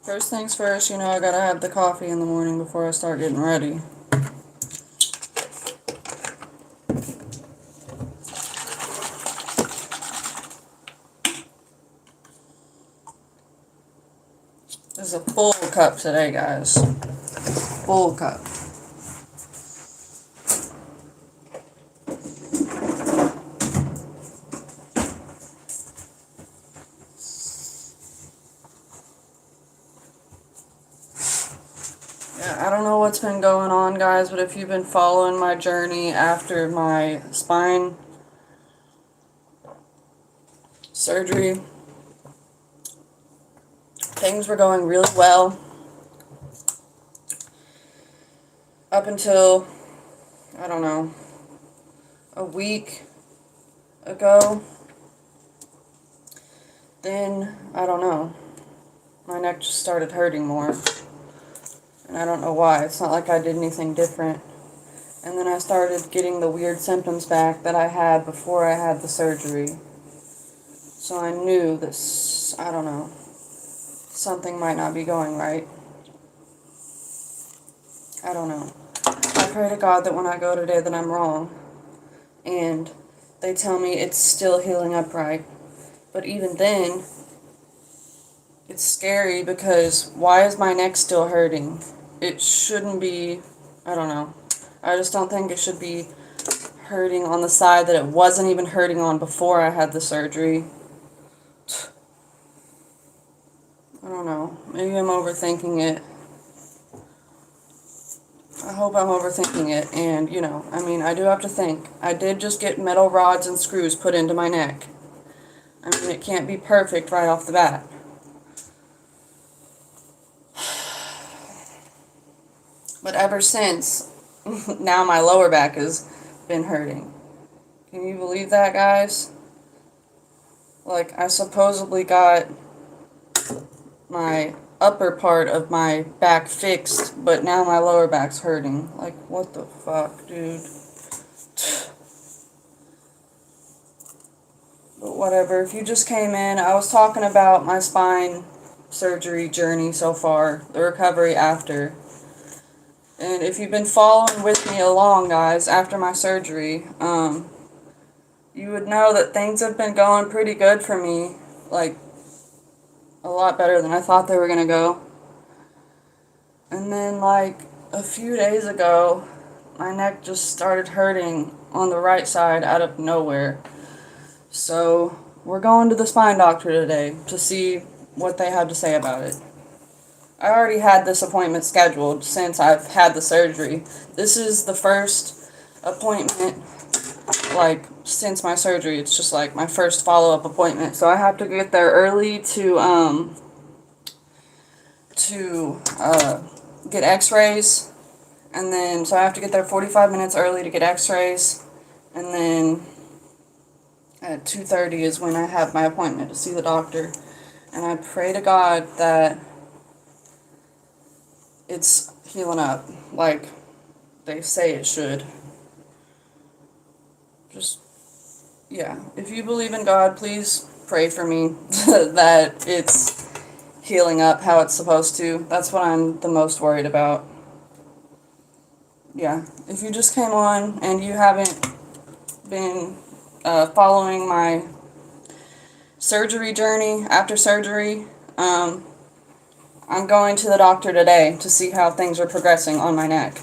First things first, you know I gotta have the coffee in the morning before I start getting ready. This is a full cup today, guys. Full cup. Yeah, I don't know what's been going on, guys, but if you've been following my journey after my spine surgery, things were going really well up until, I don't know, a week ago. Then, I don't know, my neck just started hurting more. And I don't know why. It's not like I did anything different. And then I started getting the weird symptoms back that I had before I had the surgery. So I knew this, I don't know, something might not be going right. I don't know. I pray to God that when I go today that I'm wrong. And they tell me it's still healing up right. But even then, it's scary because why is my neck still hurting? It shouldn't be, I don't know. I just don't think it should be hurting on the side that it wasn't even hurting on before I had the surgery. I don't know. Maybe I'm overthinking it. I hope I'm overthinking it. And, you know, I mean, I do have to think. I did just get metal rods and screws put into my neck. I mean, it can't be perfect right off the bat. But ever since, now my lower back has been hurting. Can you believe that, guys? Like, I supposedly got my upper part of my back fixed, but now my lower back's hurting. Like, what the fuck, dude? But whatever, if you just came in, I was talking about my spine surgery journey so far, the recovery after. And if you've been following with me along, guys, after my surgery, you would know that things have been going pretty good for me. Like, a lot better than I thought they were gonna go. And then, like, a few days ago, my neck just started hurting on the right side out of nowhere. So, we're going to the spine doctor today to see what they have to say about it. I already had this appointment scheduled since I've had the surgery. This is the first appointment, like, since my surgery. It's just, like, my first follow-up appointment. So I have to get there early to get x-rays. And then, so I have to get there 45 minutes early to get x-rays. And then at 2:30 is when I have my appointment to see the doctor. And I pray to God that it's healing up like they say it should. Just, yeah. If you believe in God, please pray for me that it's healing up how it's supposed to. That's what I'm the most worried about. Yeah. If you just came on and you haven't been following my surgery journey after surgery, I'm going to the doctor today to see how things are progressing on my neck.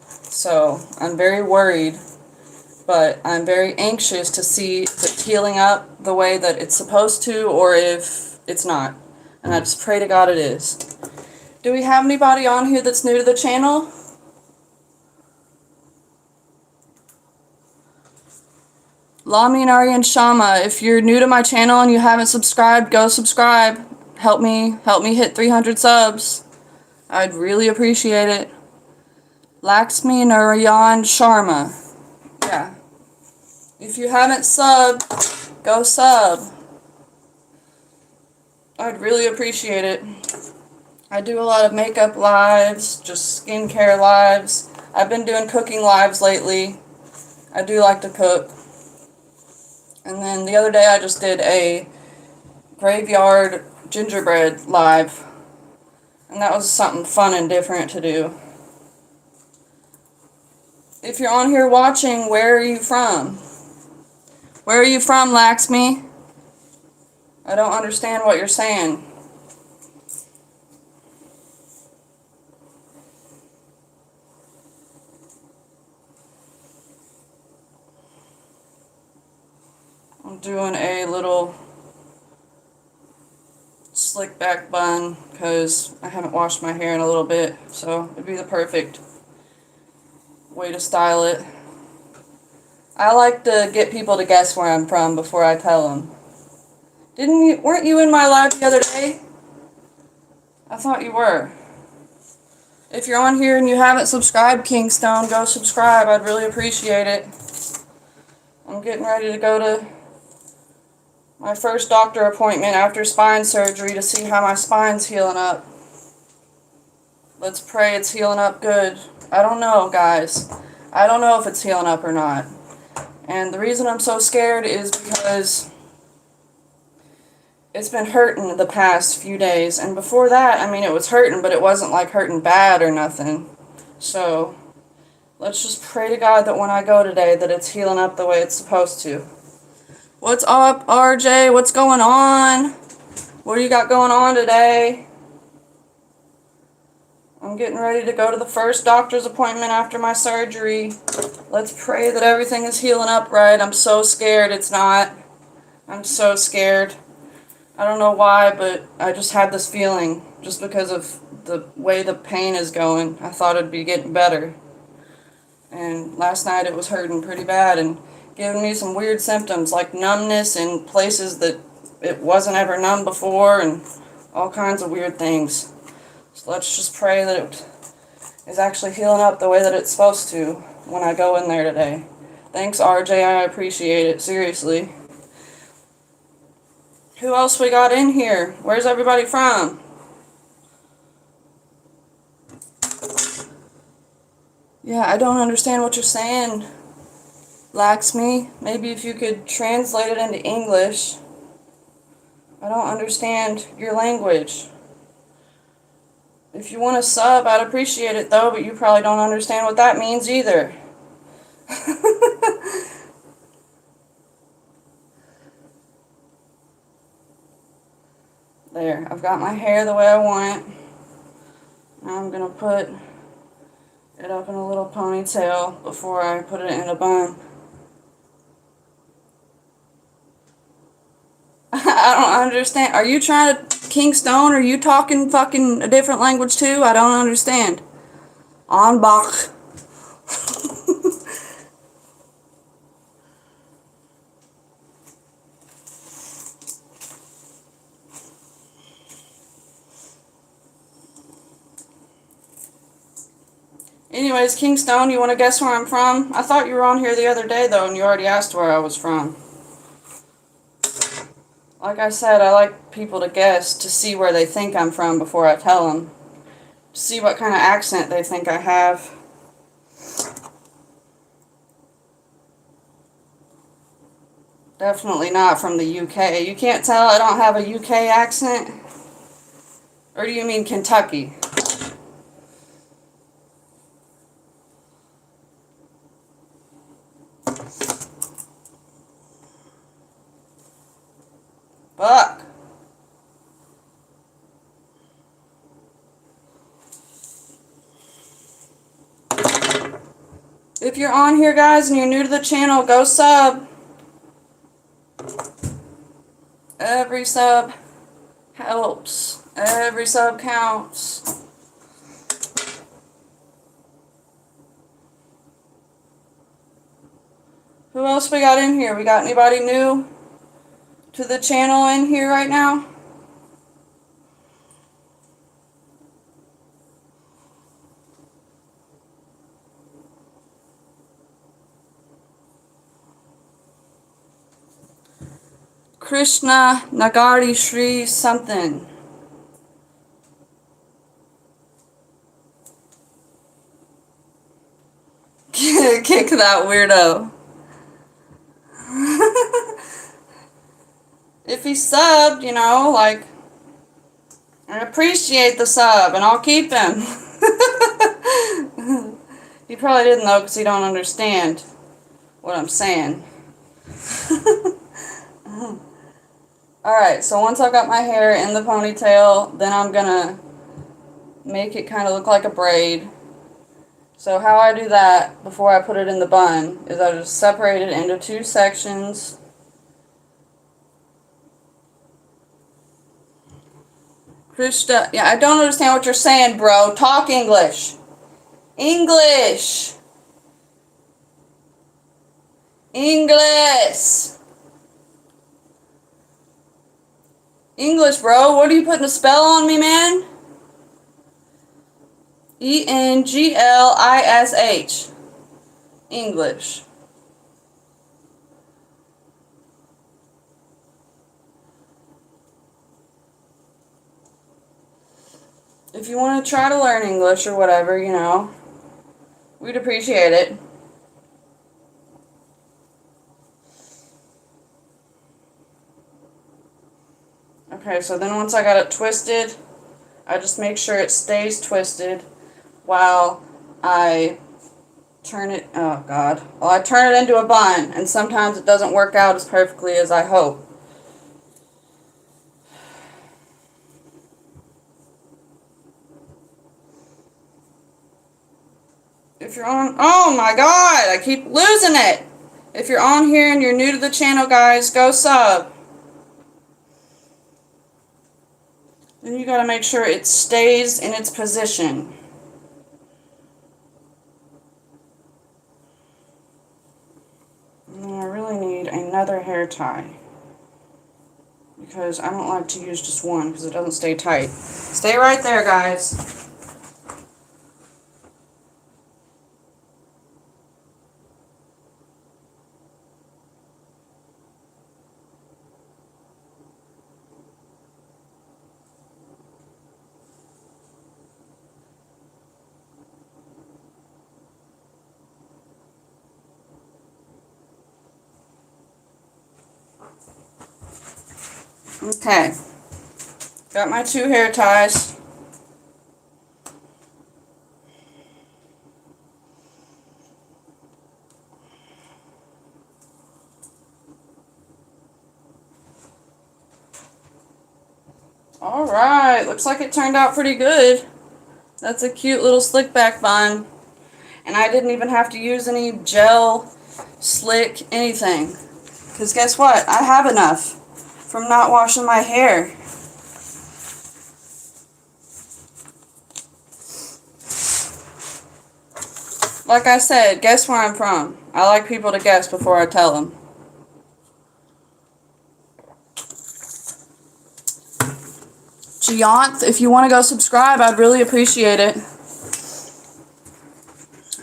So I'm very worried, but I'm very anxious to see if it's healing up the way that it's supposed to or if it's not. And I just pray to God it is. Do we have anybody on here that's new to the channel? Lami and Ari and Shama, if you're new to my channel and you haven't subscribed, go subscribe. Help me hit 300 subs. I'd really appreciate it. Laxmi Narayan Sharma. Yeah. If you haven't subbed, go sub. I'd really appreciate it. I do a lot of makeup lives, just skincare lives. I've been doing cooking lives lately. I do like to cook. And then the other day I just did a graveyard gingerbread live. And that was something fun and different to do. If you're on here watching, where are you from? Where are you from, Laxmi? I don't understand what you're saying. I'm doing a little slick back bun because I haven't washed my hair in a little bit, so it'd be the perfect way to style it. I like to get people to guess where I'm from before I tell them. Weren't you in my live the other day? I thought you were. If you're on here and you haven't subscribed, Kingstone, go subscribe. I'd really appreciate it. I'm getting ready to go to my first doctor appointment after spine surgery to see how my spine's healing up. Let's pray it's healing up good. I don't know, guys. I don't know if it's healing up or not. And the reason I'm so scared is because it's been hurting the past few days. And before that, I mean, it was hurting, but it wasn't like hurting bad or nothing. So let's just pray to God that when I go today that it's healing up the way it's supposed to. What's up, RJ? What's going on? What do you got going on today? I'm getting ready to go to the first doctor's appointment after my surgery. Let's pray that everything is healing up right. I'm so scared it's not. I'm so scared. I don't know why, but I just had this feeling just because of the way the pain is going. I thought it'd be getting better. And last night it was hurting pretty bad and giving me some weird symptoms like numbness in places that it wasn't ever numb before and all kinds of weird things. So let's just pray that it is actually healing up the way that it's supposed to when I go in there today. Thanks, RJ. I appreciate it. Seriously. Who else we got in here? Where's everybody from? Yeah, I don't understand what you're saying, Laxmi. Maybe if you could translate it into English. I don't understand your language. If you want to sub, I'd appreciate it though, but you probably don't understand what that means either. There, I've got my hair the way I want it. Now I'm going to put it up in a little ponytail before I put it in a bun. I don't understand. Are you trying to, Kingstone, are you talking fucking a different language too? I don't understand. Anbach. Anyways, Kingstone, you want to guess where I'm from? I thought you were on here the other day, though, and you already asked where I was from. Like I said, I like people to guess to see where they think I'm from before I tell them. To see what kind of accent they think I have. Definitely not from the UK. You can't tell I don't have a UK accent? Or do you mean Kentucky? Fuck. If you're on here, guys, and you're new to the channel, go sub. Every sub helps. Every sub counts. Who else we got in here? We got anybody new to the channel in here right now? Krishna Nagari Shri something. Kick that weirdo. If he subbed, you know, like, I appreciate the sub, and I'll keep him. You probably didn't though, because you don't understand what I'm saying. Alright, so once I've got my hair in the ponytail, then I'm gonna make it kind of look like a braid. So how I do that before I put it in the bun is I just separate it into 2 sections. Krista, yeah, I don't understand what you're saying, bro. Talk English. English. English. English, bro. What are you putting a spell on me, man? English. English. If you want to try to learn English or whatever, you know, we'd appreciate it. Okay, so then once I got it twisted, I just make sure it stays twisted while I turn it, oh God, well, I turn it into a bun, and sometimes it doesn't work out as perfectly as I hope. If you're on, oh my God, I keep losing it. If you're on here and you're new to the channel, guys, go sub. Then you gotta make sure it stays in its position. And I really need another hair tie, because I don't like to use just one because it doesn't stay tight. Stay right there, guys. Okay, got my 2 hair ties. Alright, looks like it turned out pretty good. That's a cute little slick back bun. And I didn't even have to use any gel, slick, anything. Because guess what? I have enough from not washing my hair. Like I said, guess where I'm from. I like people to guess before I tell them. Gianth, if you want to go subscribe, I'd really appreciate it.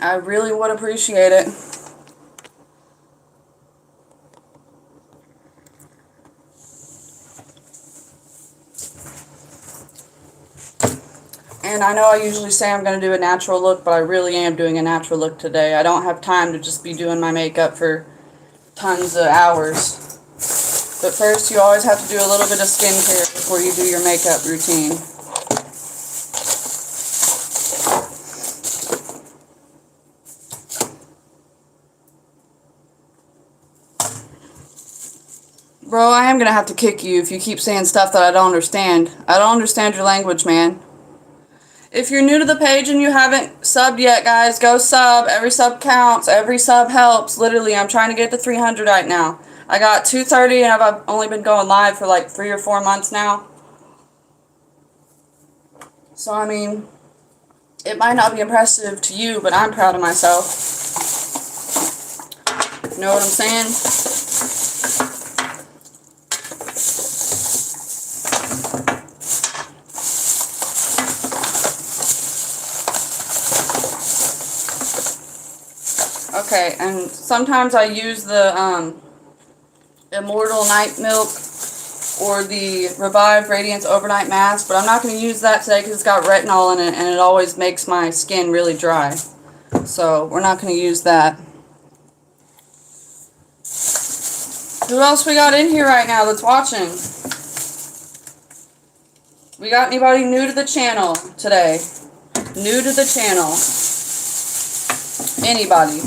I really would appreciate it. And I know I usually say I'm going to do a natural look, but I really am doing a natural look today. I don't have time to just be doing my makeup for tons of hours. But first, you always have to do a little bit of skincare before you do your makeup routine. Bro, I am going to have to kick you if you keep saying stuff that I don't understand. I don't understand your language, man. If you're new to the page and you haven't subbed yet, guys, go sub. Every sub counts. Every sub helps. Literally, I'm trying to get to 300 right now. I got 230 and I've only been going live for like 3 or 4 months now. So, I mean, it might not be impressive to you, but I'm proud of myself. Know what I'm saying? Okay, and sometimes I use the Immortal Night Milk or the Revive Radiance Overnight Mask, but I'm not going to use that today because it's got retinol in it and it always makes my skin really dry. So we're not going to use that. Who else we got in here right now that's watching? We got anybody new to the channel today? New to the channel? Anybody?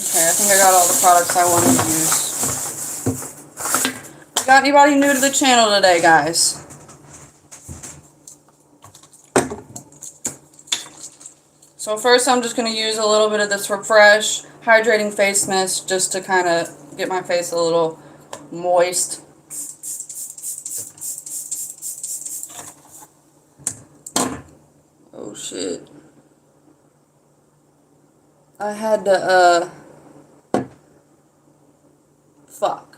Okay, I think I got all the products I wanted to use. Got anybody new to the channel today, guys? So first I'm just going to use a little bit of this Refresh Hydrating Face Mist just to kind of get my face a little moist. Oh shit. I had to, fuck.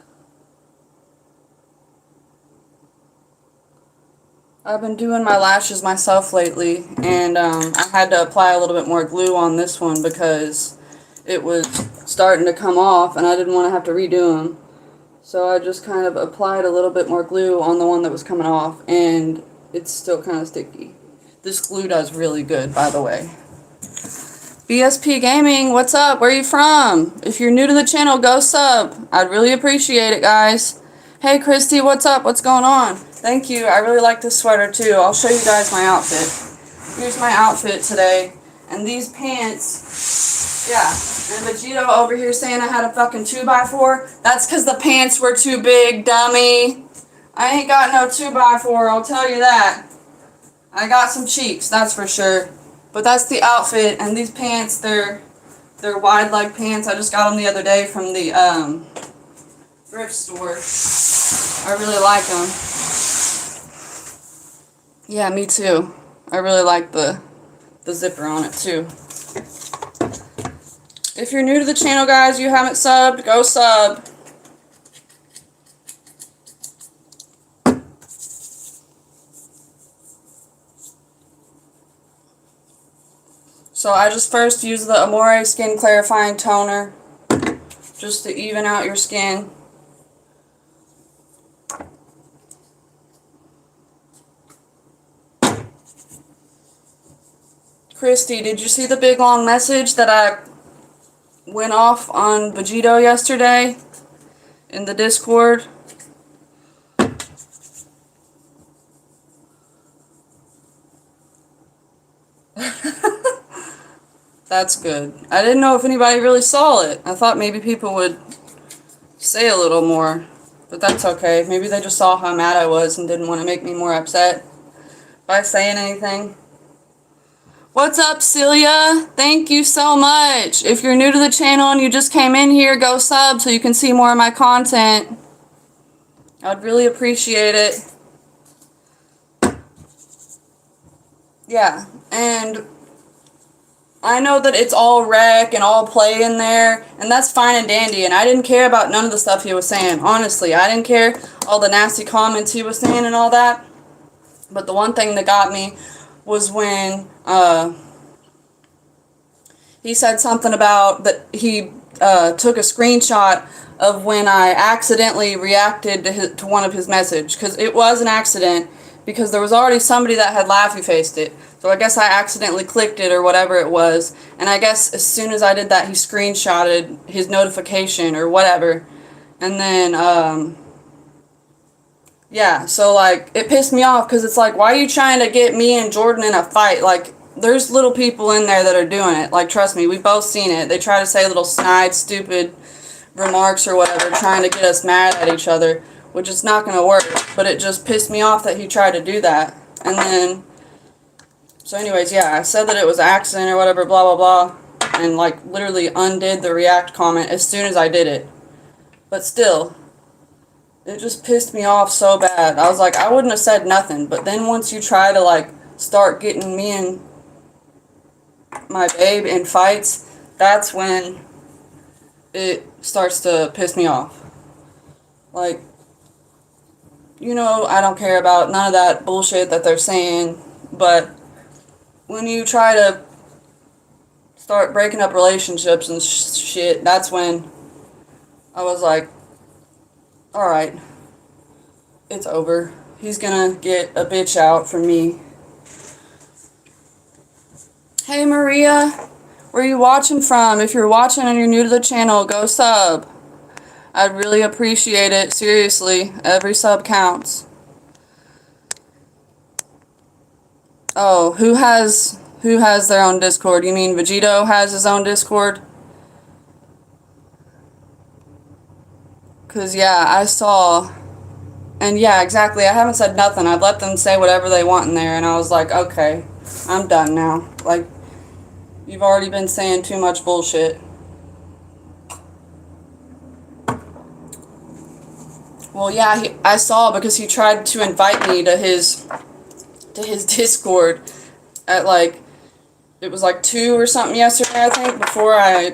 I've been doing my lashes myself lately, and I had to apply a little bit more glue on this one because it was starting to come off and I didn't want to have to redo them. So I just kind of applied a little bit more glue on the one that was coming off, and it's still kind of sticky. This glue does really good, by the way. BSP Gaming, what's up? Where are you from? If you're new to the channel, go sub. I'd really appreciate it, guys. Hey, Christy, what's up? What's going on? Thank you. I really like this sweater, too. I'll show you guys my outfit. Here's my outfit today. And these pants, yeah. And Vegito over here saying I had a fucking 2x4. That's because the pants were too big, dummy. I ain't got no 2x4, I'll tell you that. I got some cheeks, that's for sure. But that's the outfit, and these pants, they're wide leg pants. I just got them the other day from the thrift store. I really like them. Yeah, me too. I really like the zipper on it too. If you're new to the channel, guys, you haven't subbed, go sub. So I just first use the Amore Skin Clarifying Toner just to even out your skin. Christy, did you see the big long message that I went off on Vegito yesterday in the Discord? That's good. I didn't know if anybody really saw it. I thought maybe people would say a little more, but that's okay. Maybe they just saw how mad I was and didn't want to make me more upset by saying anything. What's up, Celia? Thank you so much. If you're new to the channel and you just came in here, go sub so you can see more of my content. I'd really appreciate it. Yeah, and I know that it's all rec and all play in there, and that's fine and dandy, and I didn't care about none of the stuff he was saying. Honestly, I didn't care all the nasty comments he was saying and all that. But the one thing that got me was when he said something about that he took a screenshot of when I accidentally reacted to one of his messages, because it was an accident, because there was already somebody that had laughy faced it. So I guess I accidentally clicked it or whatever it was, and I guess as soon as I did that, he screenshotted his notification or whatever. And then yeah, so like it pissed me off, because it's like, why are you trying to get me and Jordan in a fight? Like, there's little people in there that are doing it. Like, trust me, we've both seen it. They try to say little snide, stupid remarks or whatever, trying to get us mad at each other, which is not going to work. But it just pissed me off that he tried to do that. And then, so anyways, yeah, I said that it was an accident or whatever, blah, blah, blah, and like literally undid the react comment as soon as I did it. But still, it just pissed me off so bad. I was like, I wouldn't have said nothing. But then once you try to like start getting me and my babe in fights, that's when it starts to piss me off. Like, you know, I don't care about none of that bullshit that they're saying, but when you try to start breaking up relationships and shit, that's when I was like, alright, it's over. He's gonna get a bitch out from me. Hey Maria, where are you watching from? If you're watching and you're new to the channel, go sub. I'd really appreciate it. Seriously, every sub counts. Oh, who has their own Discord? You mean Vegito has his own Discord? 'Cause yeah, I saw. And yeah, exactly. I haven't said nothing. I've let them say whatever they want in there, and I was like, okay, I'm done now. Like, you've already been saying too much bullshit. Well, yeah, I saw because he tried to invite me to his Discord at like it was like 2 or something yesterday, I think,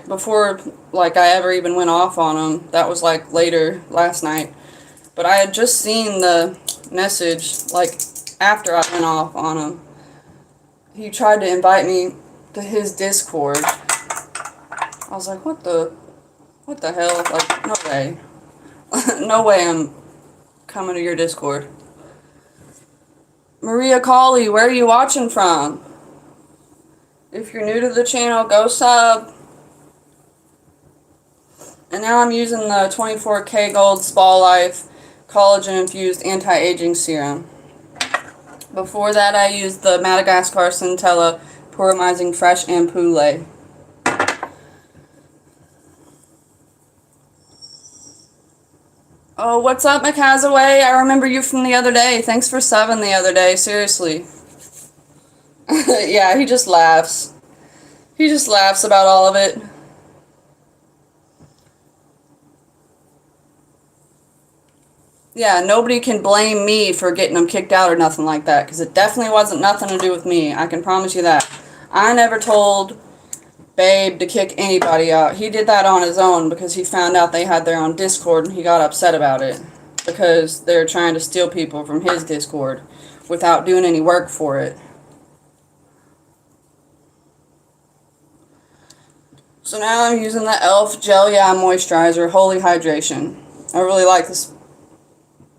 before like I ever even went off on him. That was like later last night. But I had just seen the message like after I went off on him. He tried to invite me to his Discord. I was like, what the hell? Like, no way. No way I'm coming to your Discord. Maria Colley, where are you watching from? If you're new to the channel, go sub. And now I'm using the 24K Gold Spa Life collagen infused anti-aging serum. Before that, I used the Madagascar Centella Porumizing Fresh Ampoule. Oh, what's up, McHazaway? I remember you from the other day. Thanks for subbing the other day, seriously. Yeah, he just laughs. He just laughs about all of it. Yeah, nobody can blame me for getting him kicked out or nothing like that, because it definitely wasn't nothing to do with me. I can promise you that. I never told Babe to kick anybody out. He did that on his own because he found out they had their own Discord and he got upset about it. Because they're trying to steal people from his Discord without doing any work for it. So now I'm using the e.l.f. Gel Yeah Moisturizer Holy Hydration. I really like this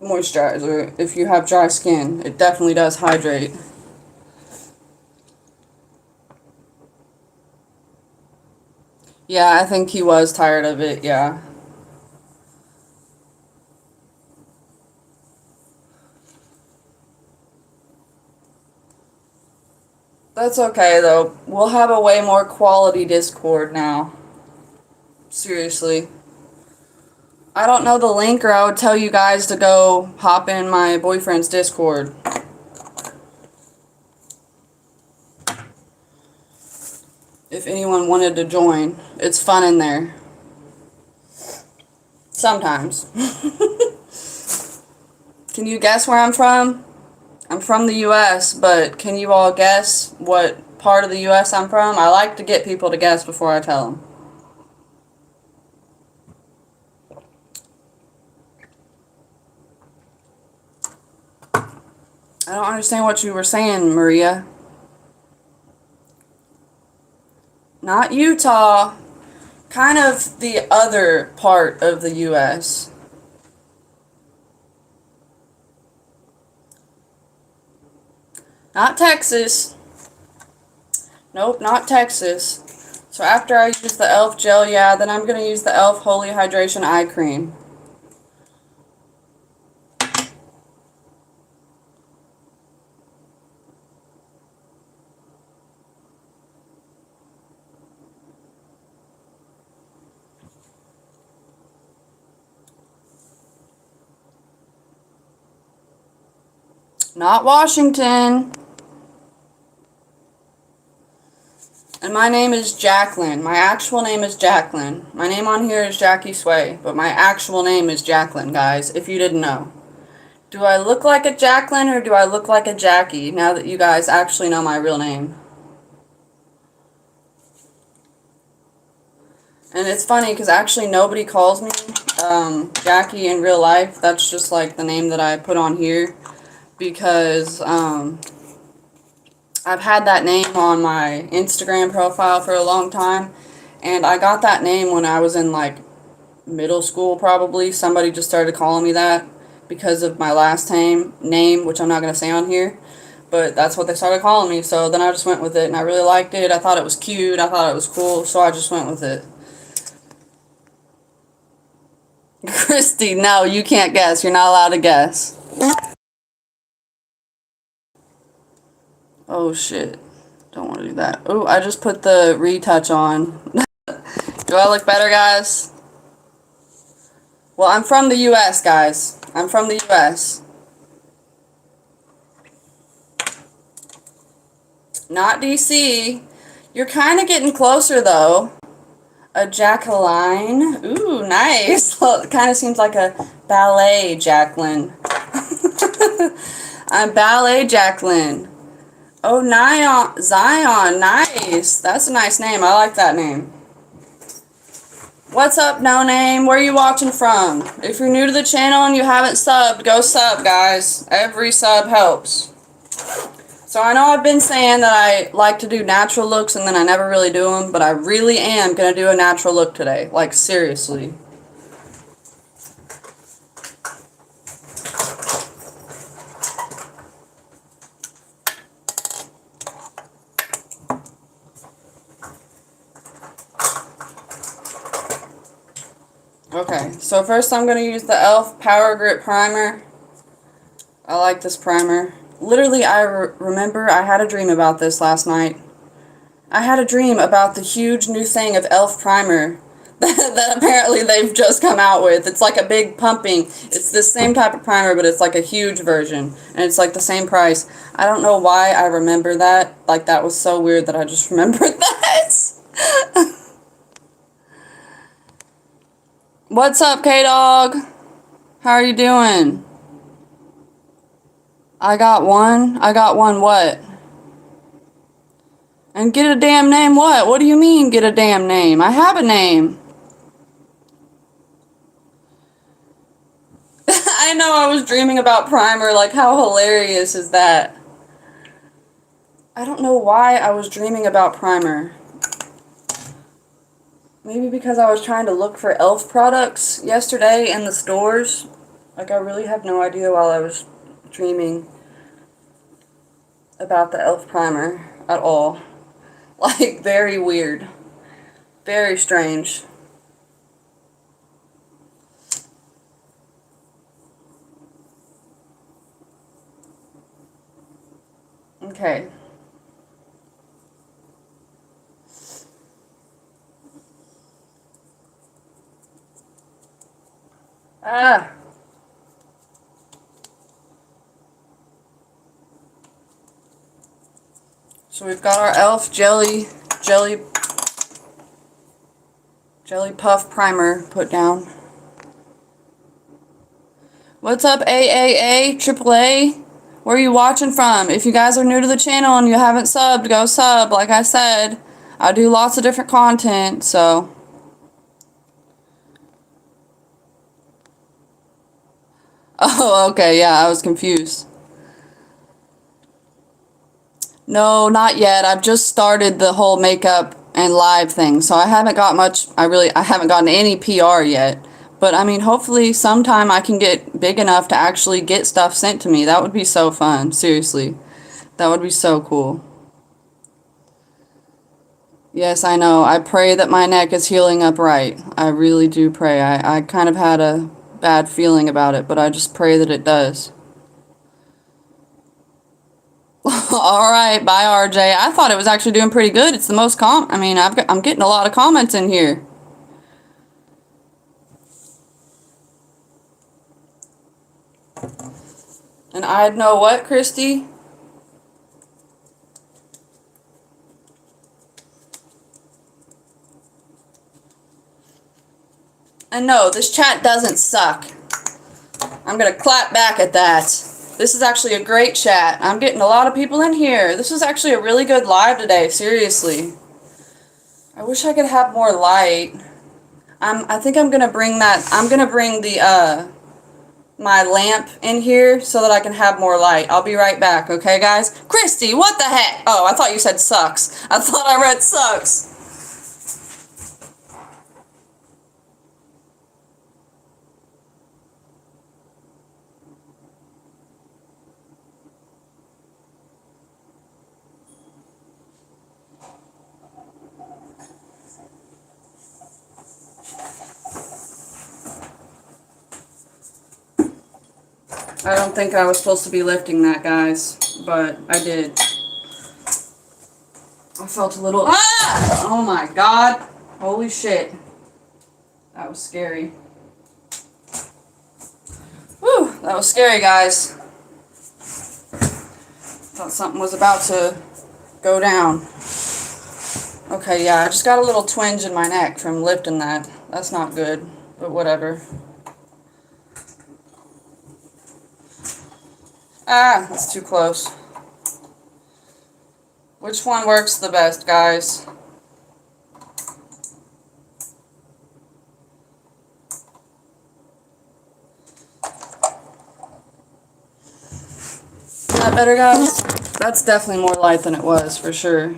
moisturizer. If you have dry skin, it definitely does hydrate. Yeah, I think he was tired of it, yeah. That's okay, though. We'll have a way more quality Discord now. Seriously. I don't know the link, or I would tell you guys to go hop in my boyfriend's Discord. If anyone wanted to join. It's fun in there. Sometimes. Can you guess where I'm from? I'm from the U.S., but can you all guess what part of the U.S. I'm from? I like to get people to guess before I tell them. I don't understand what you were saying, Maria. Not Utah. Kind of the other part of the U.S. Not Texas. Nope, not Texas. So after I use the e.l.f. Gel Yeah, then I'm going to use the e.l.f. Holy Hydration Eye Cream. Not Washington. And my name is Jacqueline. My actual name is Jacqueline. My name on here is Jackie Sway, but my actual name is Jacqueline, guys, if you didn't know. Do I look like a Jacqueline or do I look like a Jackie now that you guys actually know my real name? And it's funny because actually nobody calls me Jackie in real life. That's just like the name that I put on here because I've had that name on my Instagram profile for a long time, and I got that name when I was in like middle school probably. Somebody just started calling me that because of my last name, which I'm not going to say on here. But that's what they started calling me, so then I just went with it, and I really liked it. I thought it was cute. I thought it was cool, so I just went with it. Christy, no, you can't guess. You're not allowed to guess. Oh, shit. Don't want to do that. Oh, I just put the retouch on. Do I look better, guys? Well, I'm from the U.S., guys. I'm from the U.S. Not D.C. You're kind of getting closer, though. A Jacqueline. Ooh, nice. Well, it kind of seems like a ballet Jacqueline. I'm ballet Jacqueline. Oh, Zion. Nice. That's a nice name. I like that name. What's up, No Name? Where are you watching from? If you're new to the channel and you haven't subbed, go sub, guys. Every sub helps. So I know I've been saying that I like to do natural looks and then I never really do them, but I really am going to do a natural look today. Like, seriously. Okay, so first I'm going to use the e.l.f. Power Grip Primer. I like this primer. Literally, I remember I had a dream about this last night. I had a dream about the huge new thing of e.l.f. primer that apparently they've just come out with. It's like a big pumping. It's the same type of primer, but it's like a huge version. And it's like the same price. I don't know why I remember that. Like, that was so weird that I just remembered that. What's up, K-Dog? How are you doing? I got one what? And get a damn name what? What do you mean get a damn name? I have a name. I know, I was dreaming about primer. Like, how hilarious is that? I don't know why I was dreaming about primer. Maybe because I was trying to look for e.l.f. products yesterday in the stores. Like, I really have no idea while I was dreaming about the e.l.f. primer at all. Like, very weird. Very strange. Okay. Ah. So we've got our e.l.f. jelly puff primer put down. What's up, AAA, AAA? Where are you watching from? If you guys are new to the channel and you haven't subbed, go sub. Like I said, I do lots of different content, so. Oh, okay, yeah, I was confused. No, not yet. I've just started the whole makeup and live thing, so I haven't got much, I haven't gotten any PR yet. But, I mean, hopefully sometime I can get big enough to actually get stuff sent to me. That would be so fun, seriously. That would be so cool. Yes, I know. I pray that my neck is healing up right. I really do pray. I kind of had a bad feeling about it, but I just pray that it does. All right, bye, RJ. I thought it was actually doing pretty good. It's the most I mean, I'm getting a lot of comments in here. And I'd know what, Christy? And no, this chat doesn't suck. I'm gonna clap back at that. This is actually a great chat. I'm getting a lot of people in here. This is actually a really good live today, seriously. I wish I could have more light. I think I'm gonna bring the my lamp in here so that I can have more light. I'll be right back, okay, guys? Christy, what the heck? Oh, I thought you said sucks. I thought I read sucks. I don't think I was supposed to be lifting that, guys, but I did. I felt a little, ah! Oh my god. Holy shit. That was scary. Whew, that was scary, guys. Thought something was about to go down. Okay, yeah, I just got a little twinge in my neck from lifting that. That's not good, but whatever. Ah, that's too close. Which one works the best, guys? Is that better, guys? That's definitely more light than it was, for sure.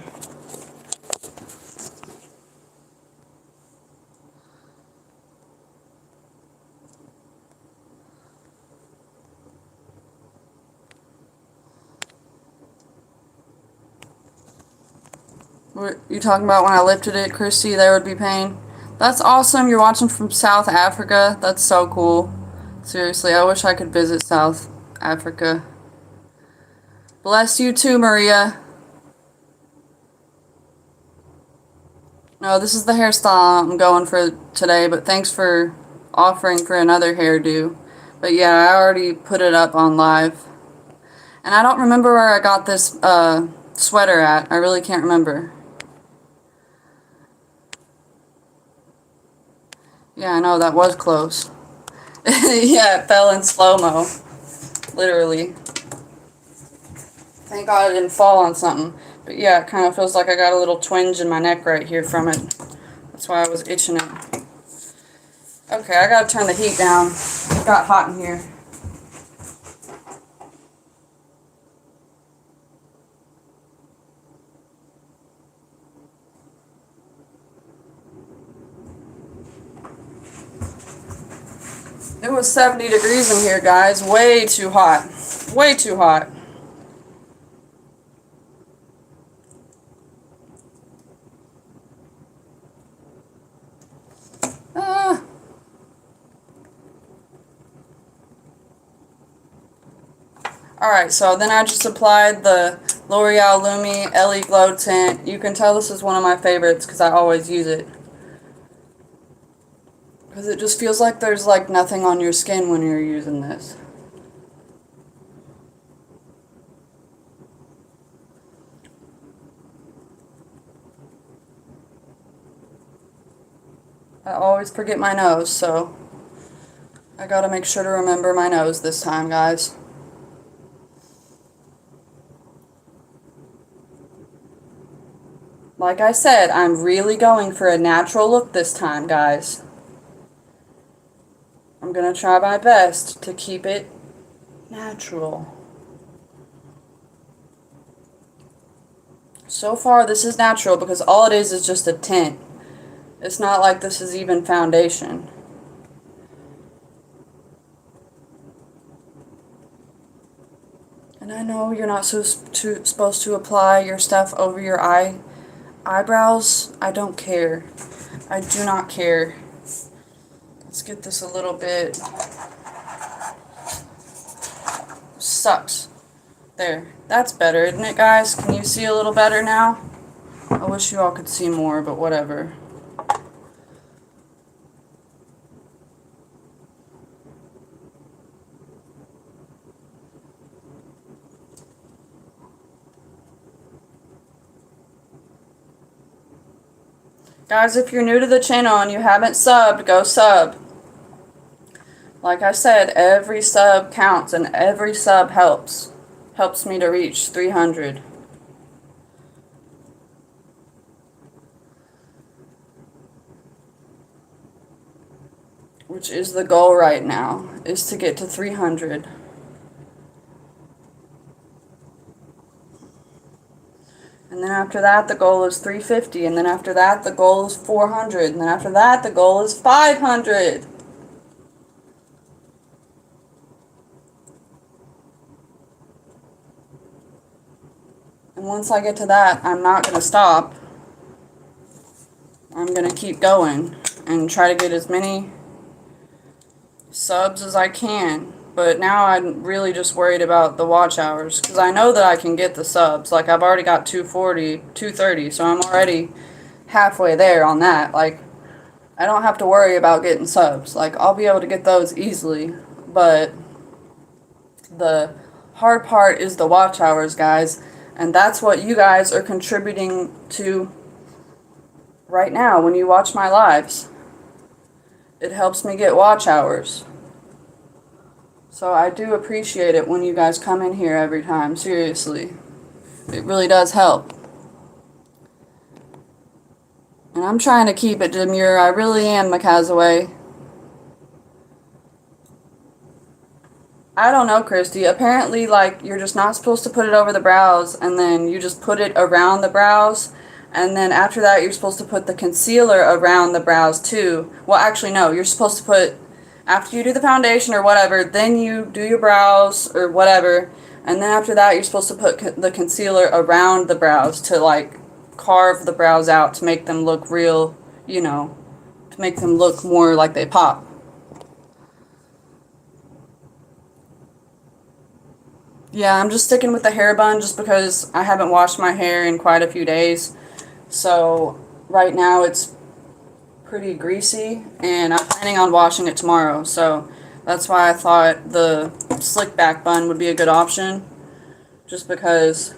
What you talking about when I lifted it, Christy? There would be pain. That's awesome. You're watching from South Africa. That's so cool. Seriously, I wish I could visit South Africa. Bless you too, Maria. No, this is the hairstyle I'm going for today, but thanks for offering for another hairdo. But yeah, I already put it up on live. And I don't remember where I got this sweater at. I really can't remember. Yeah, I know, that was close. Yeah, it fell in slow-mo. Literally. Thank God I didn't fall on something. But yeah, it kind of feels like I got a little twinge in my neck right here from it. That's why I was itching it. Okay, I gotta turn the heat down. It got hot in here. It was 70 degrees in here, guys. Way too hot. Way too hot. Alright, so then I just applied the L'Oreal Lumi LE Glow Tint. You can tell this is one of my favorites because I always use it. Because it just feels like there's like nothing on your skin when you're using this. I always forget my nose, so I gotta make sure to remember my nose this time, guys. Like I said, I'm really going for a natural look this time, guys. I'm gonna try my best to keep it natural. So far, this is natural because all it is just a tint. It's not like this is even foundation. And I know you're not supposed to apply your stuff over your eyebrows. I don't care. I do not care. Let's get this a little bit. Sucks. There. That's better, isn't it, guys? Can you see a little better now? I wish you all could see more, but whatever. Guys, if you're new to the channel and you haven't subbed, go sub. Like I said, every sub counts and every sub helps. Helps me to reach 300. Which is the goal right now, is to get to 300. And then after that, the goal is 350. And then after that, the goal is 400. And then after that, the goal is 500. And once I get to that, I'm not going to stop. I'm going to keep going and try to get as many subs as I can. But now I'm really just worried about the watch hours, because I know that I can get the subs. Like, I've already got 240, 230, so I'm already halfway there on that. Like, I don't have to worry about getting subs. Like, I'll be able to get those easily. But the hard part is the watch hours, guys. And that's what you guys are contributing to right now when you watch my lives. It helps me get watch hours. So I do appreciate it when you guys come in here every time, seriously. It really does help. And I'm trying to keep it demure, I really am, Macazaway. I don't know, Christy. Apparently, like, you're just not supposed to put it over the brows, and then you just put it around the brows, and then after that, you're supposed to put the concealer around the brows, too. Well, actually, no. You're supposed to put, after you do the foundation or whatever, then you do your brows or whatever, and then after that, you're supposed to put the concealer around the brows to, like, carve the brows out to make them look real, you know, to make them look more like they pop. Yeah, I'm just sticking with the hair bun just because I haven't washed my hair in quite a few days. So right now it's pretty greasy, and I'm planning on washing it tomorrow. So that's why I thought the slick back bun would be a good option, just because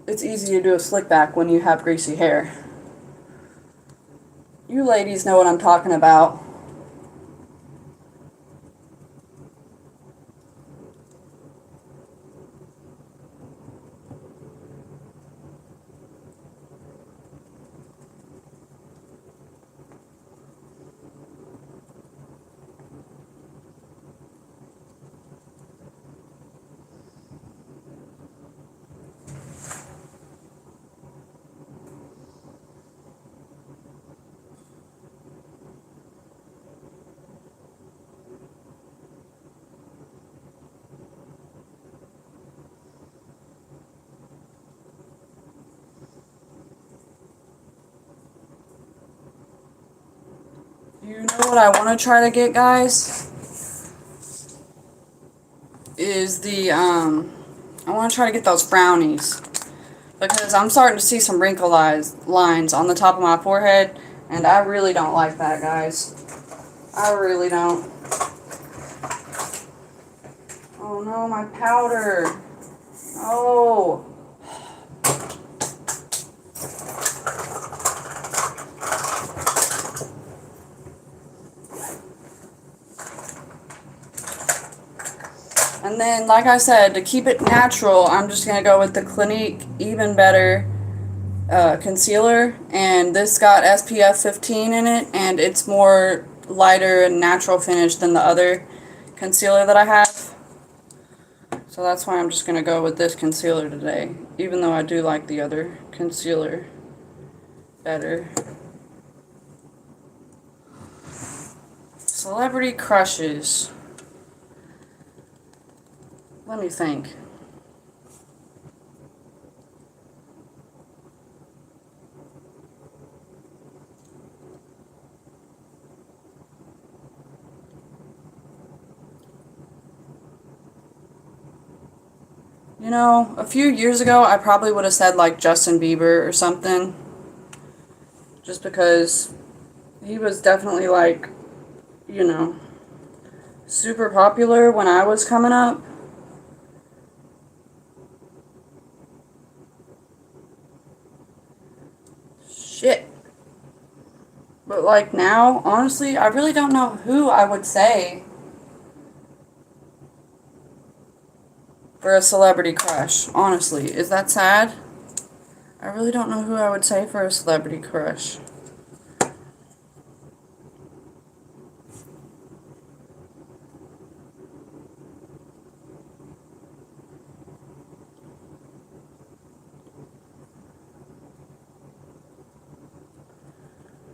it's easy to do a slick back when you have greasy hair. You ladies know what I'm talking about. You know what I want to try to get, guys? Is I want to try to get those frownies. Because I'm starting to see some wrinkle lines on the top of my forehead, and I really don't like that, guys. I really don't. Oh no, my powder. Oh. And then, like I said, to keep it natural, I'm just going to go with the Clinique Even Better concealer. And this got SPF 15 in it, and it's more lighter and natural finish than the other concealer that I have. So that's why I'm just going to go with this concealer today, even though I do like the other concealer better. Celebrity crushes. Let me think. You know, a few years ago, I probably would have said, like, Justin Bieber or something. Just because he was definitely, like, you know, super popular when I was coming up. Shit. But, like, now, honestly, I really don't know who I would say for a celebrity crush. Honestly, is that sad? I really don't know who I would say for a celebrity crush.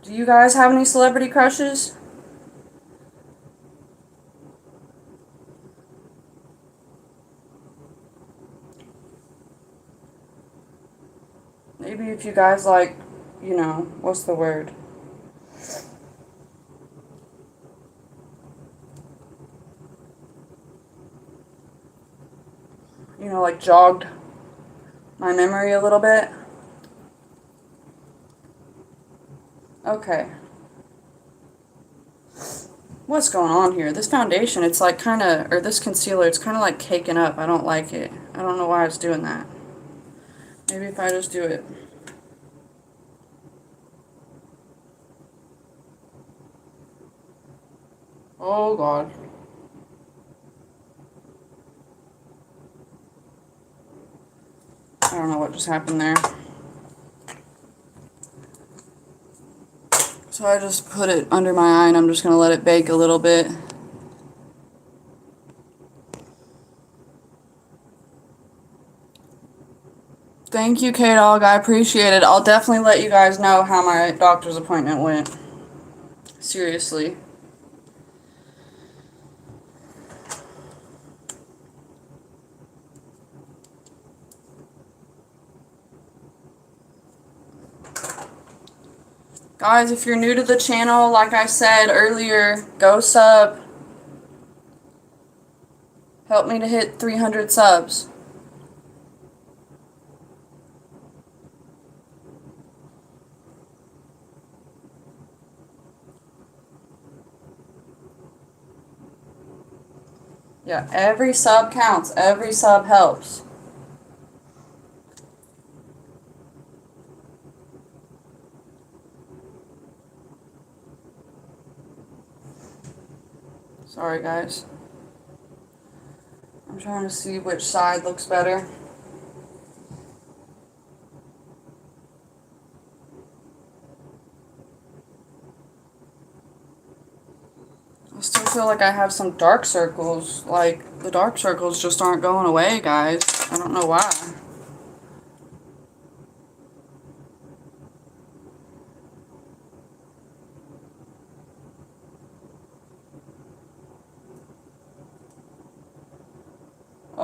Do you guys have any celebrity crushes? Maybe if you guys like, you know, what's the word? like jogged my memory a little bit. Okay. What's going on here? This foundation, it's like kind of, or this concealer, it's kind of like caking up. I don't like it. I don't know why it's doing that. Maybe if I just do it. Oh God. I don't know what just happened there. So I just put it under my eye and I'm just going to let it bake a little bit. Thank you, K-Dog. I appreciate it. I'll definitely let you guys know how my doctor's appointment went. Seriously. Guys, if you're new to the channel, like I said earlier, go sub. Help me to hit 300 subs. Yeah, every sub counts. Every sub helps. Sorry, guys. I'm trying to see which side looks better. I still feel like I have some dark circles. Like, the dark circles just aren't going away, guys. I don't know why.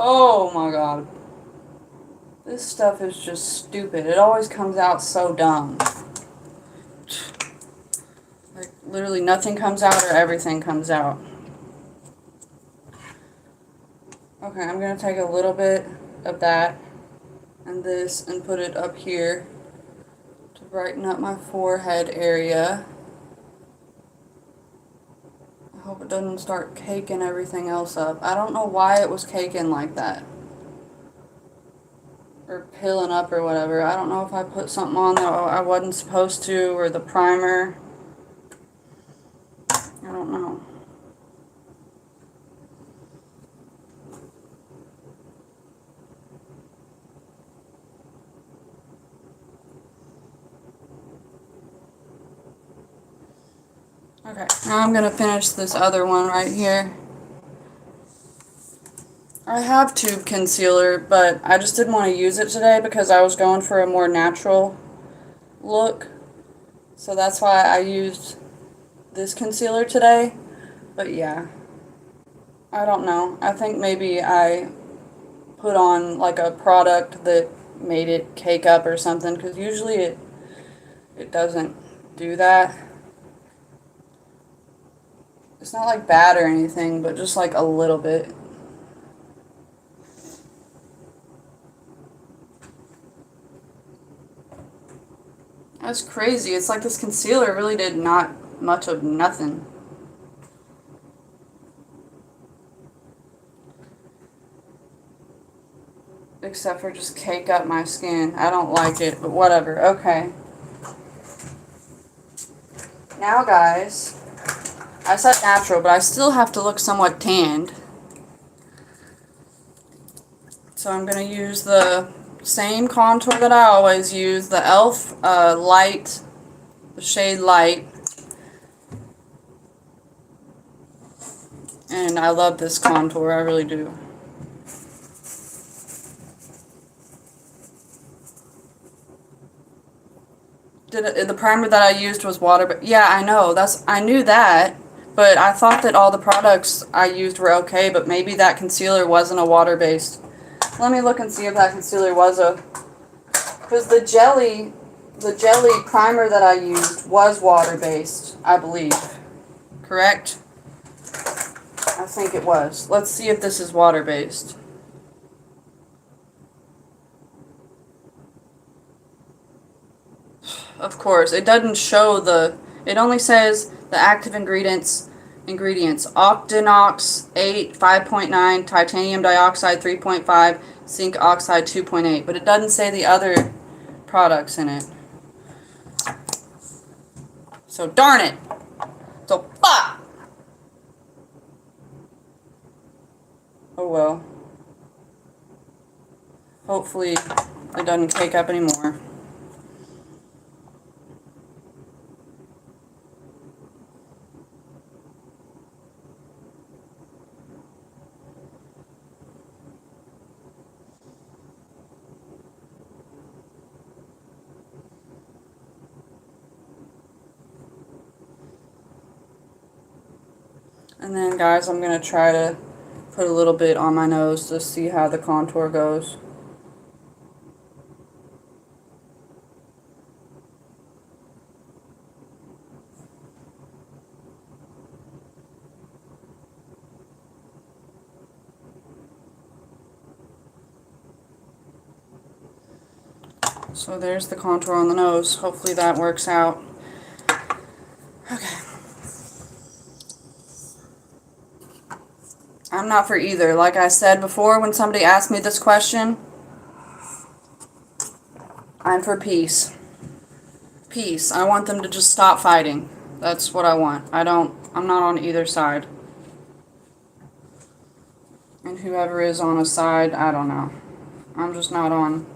Oh my God. This stuff is just stupid. It always comes out so dumb. Like, literally nothing comes out or everything comes out. Okay, I'm going to take a little bit of that and this and put it up here to brighten up my forehead area. I hope it doesn't start caking everything else up. I don't know why it was caking like that. Or pilling up or whatever. I don't know if I put something on that I wasn't supposed to, or the primer. I don't know. Okay, now I'm going to finish this other one right here. I have tube concealer, but I just didn't want to use it today because I was going for a more natural look. So that's why I used this concealer today. But yeah, I don't know. I think maybe I put on like a product that made it cake up or something, because usually it doesn't do that. It's not like bad or anything, but just like a little bit. That's crazy. It's like this concealer really did not much of nothing. Except for just cake up my skin. I don't like it, but whatever. Okay. Now, guys, I said natural, but I still have to look somewhat tanned. So I'm going to use the same contour that I always use, the e.l.f. Light, the shade Light. And I love this contour, I really do. The primer that I used was water, yeah, I know, I knew that, but I thought that all the products I used were okay, but maybe that concealer wasn't a water-based. Let me look and see if that concealer was because the jelly primer that I used was water-based, I believe. Correct? I think it was. Let's see if this is water-based. Of course, it doesn't show the, it only says the active ingredients, octinox 8, 5.9, titanium dioxide 3.5, zinc oxide 2.8, but it doesn't say the other products in it. So darn it. So fuck. Oh well. Hopefully it doesn't cake up anymore. And then guys, I'm going to try to put a little bit on my nose to see how the contour goes. So there's the contour on the nose. Hopefully that works out. Okay. I'm not for either. Like I said before, when somebody asked me this question, I'm for peace. Peace. I want them to just stop fighting. That's what I want. I'm not on either side. And whoever is on a side, I don't know. I'm just not on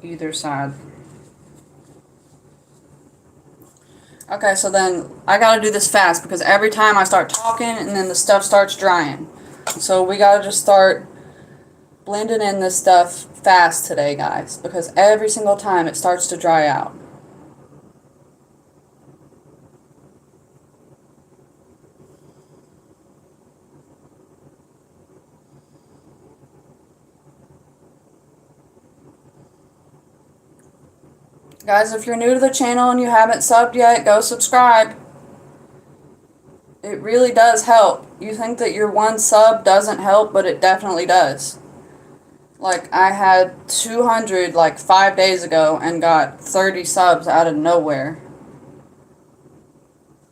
either side. Okay, so then I gotta do this fast because every time I start talking and then the stuff starts drying. So we gotta just start blending in this stuff fast today, guys, because every single time it starts to dry out. Guys, if you're new to the channel and you haven't subbed yet, go subscribe. It really does help. You think that your one sub doesn't help, but it definitely does. Like, I had 200 like 5 days ago and got 30 subs out of nowhere.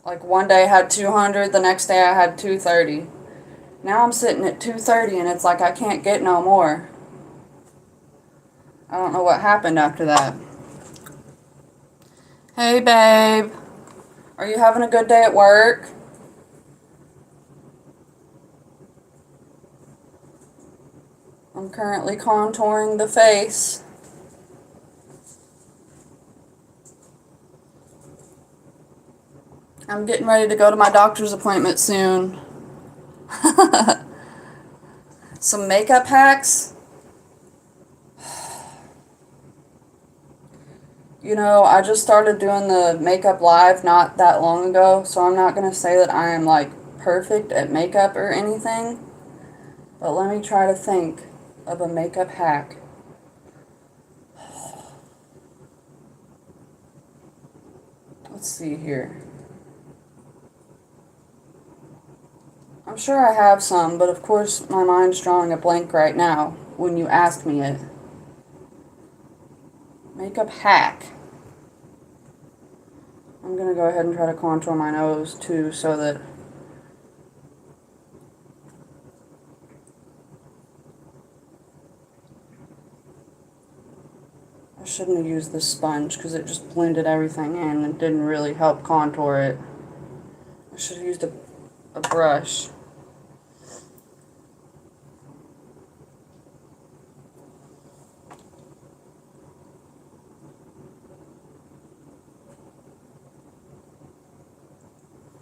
Like, one day I had 200, the next day I had 230. Now I'm sitting at 230 and it's like I can't get no more. I don't know what happened after that. Hey, babe. Are you having a good day at work? I'm currently contouring the face. I'm getting ready to go to my doctor's appointment soon. Some makeup hacks. You know, I just started doing the makeup live not that long ago, so I'm not going to say that I am, like, perfect at makeup or anything. But let me try to think of a makeup hack. Let's see here. I'm sure I have some, but of course my mind's drawing a blank right now when you ask me it. Makeup hack. I'm going to go ahead and try to contour my nose too so that I shouldn't have used this sponge because it just blended everything in and didn't really help contour it. I should have used a brush.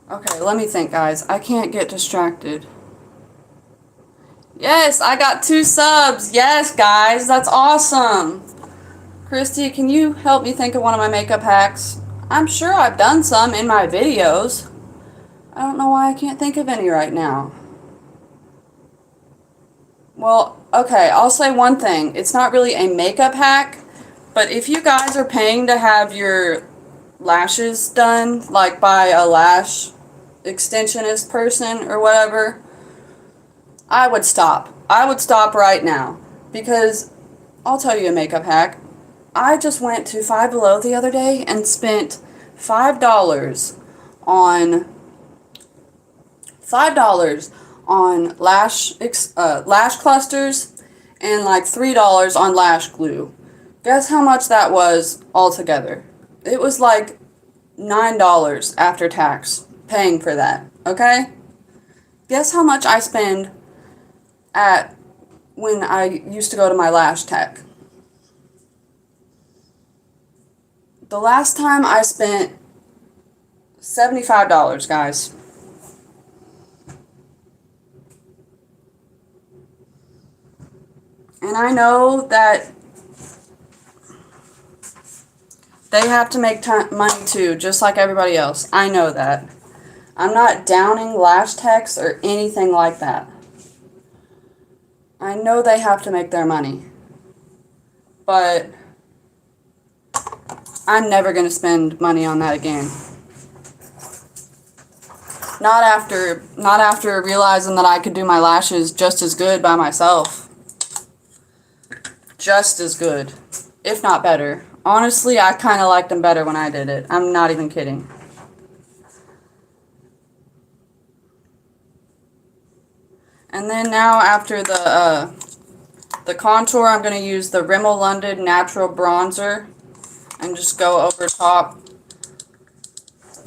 Okay, let me think, guys. I can't get distracted. Yes, I got 2 subs. Yes, guys, that's awesome. Christy, can you help me think of one of my makeup hacks? I'm sure I've done some in my videos. I don't know why I can't think of any right now. Well, okay, I'll say one thing. It's not really a makeup hack, but if you guys are paying to have your lashes done, like by a lash extensionist person or whatever, I would stop. I would stop right now. Because, I'll tell you a makeup hack. I just went to Five Below the other day and spent $5 on lash clusters and like $3 on lash glue. Guess how much that was altogether? It was like $9 after tax paying for that. Okay? Guess how much I spend at when I used to go to my lash tech? The last time I spent $75, guys. And I know that they have to make money too, just like everybody else. I know that. I'm not downing lash techs or anything like that. I know they have to make their money. But I'm never going to spend money on that again. Not after realizing that I could do my lashes just as good by myself. Just as good, if not better. Honestly, I kind of liked them better when I did it. I'm not even kidding. And then now after the contour, I'm going to use the Rimmel London Natural Bronzer and just go over top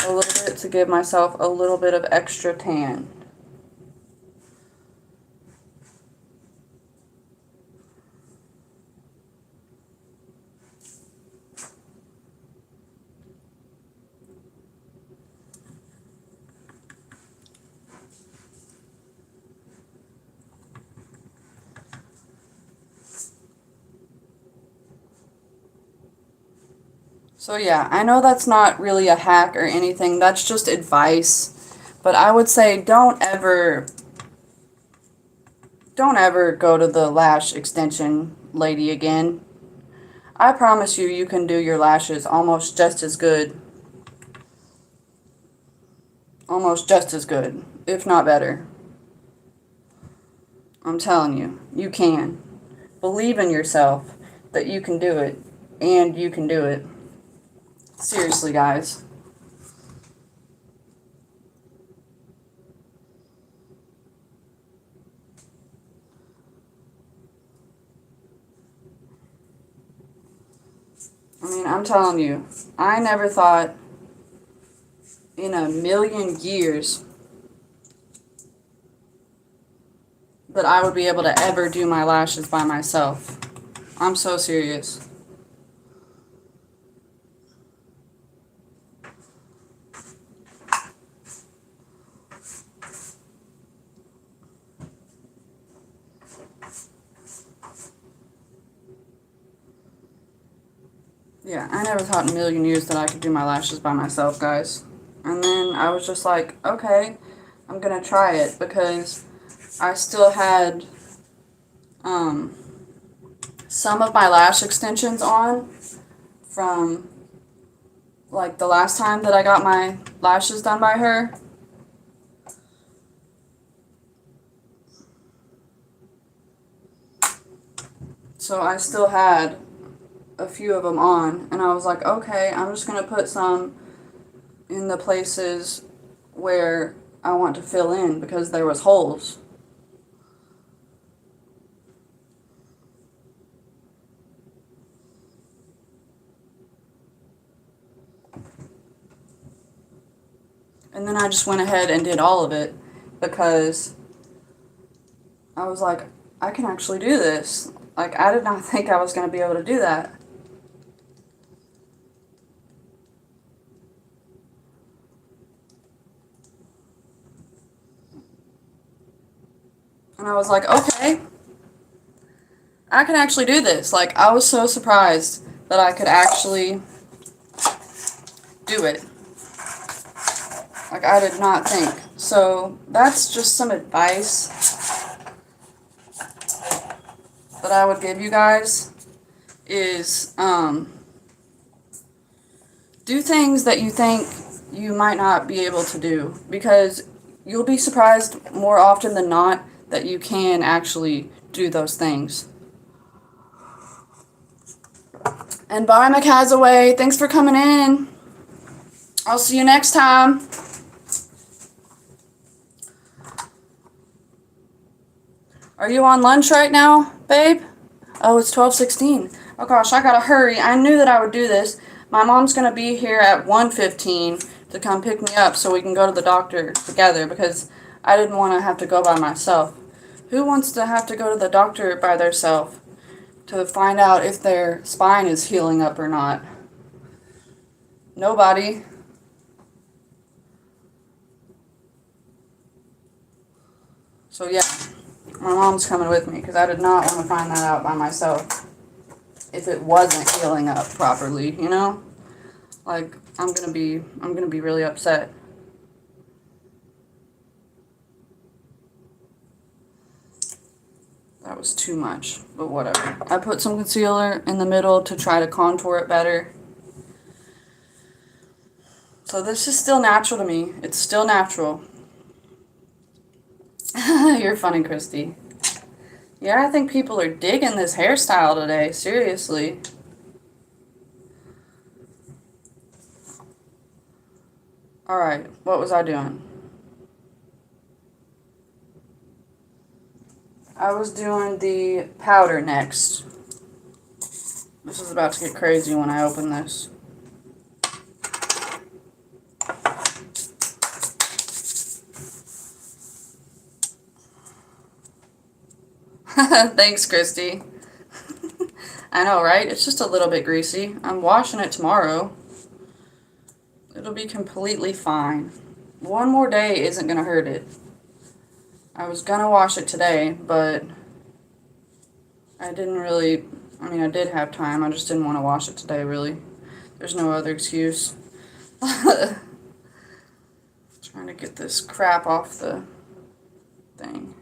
a little bit to give myself a little bit of extra tan. So yeah, I know that's not really a hack or anything, that's just advice, but I would say don't ever go to the lash extension lady again. I promise you, you can do your lashes almost just as good. Almost just as good, if not better. I'm telling you, you can. Believe in yourself that you can do it, and you can do it. Seriously, guys. I mean, I'm telling you, I never thought in a million years that I would be able to ever do my lashes by myself. I'm so serious. Yeah, I never thought in a million years that I could do my lashes by myself, guys. And then I was just like, okay, I'm gonna try it because I still had some of my lash extensions on from like the last time that I got my lashes done by her. So I still had a few of them on, and I was like, okay, I'm just gonna put some in the places where I want to fill in because there was holes. And then I just went ahead and did all of it because I was like, I can actually do this. Like, I did not think I was going to be able to do that. And I was like, okay, I can actually do this. Like, I was so surprised that I could actually do it. Like, I did not think. So, that's just some advice that I would give you guys is, do things that you think you might not be able to do, because you'll be surprised more often than not that you can actually do those things. And bye, McHazaway. Thanks for coming in. I'll see you next time. Are you on lunch right now, babe? Oh, it's 12:16. Oh gosh, I gotta hurry. I knew that I would do this. My mom's gonna be here at 1:15 to come pick me up so we can go to the doctor together because I didn't want to have to go by myself. Who wants to have to go to the doctor by themselves to find out if their spine is healing up or not? Nobody. So yeah, my mom's coming with me because I did not want to find that out by myself if it wasn't healing up properly, you know? Like, I'm gonna be really upset. That was too much, but whatever. I put some concealer in the middle to try to contour it better. So this is still natural to me. It's still natural. You're funny, Christy. Yeah, I think people are digging this hairstyle today. Seriously. Alright, what was I doing? I was doing the powder next. This is about to get crazy when I open this. Thanks, Christy. I know, right? It's just a little bit greasy. I'm washing it tomorrow. It'll be completely fine. One more day isn't going to hurt it. I was going to wash it today, but I didn't really... I mean, I did have time. I just didn't want to wash it today, really. There's no other excuse. Trying to get this crap off the thing.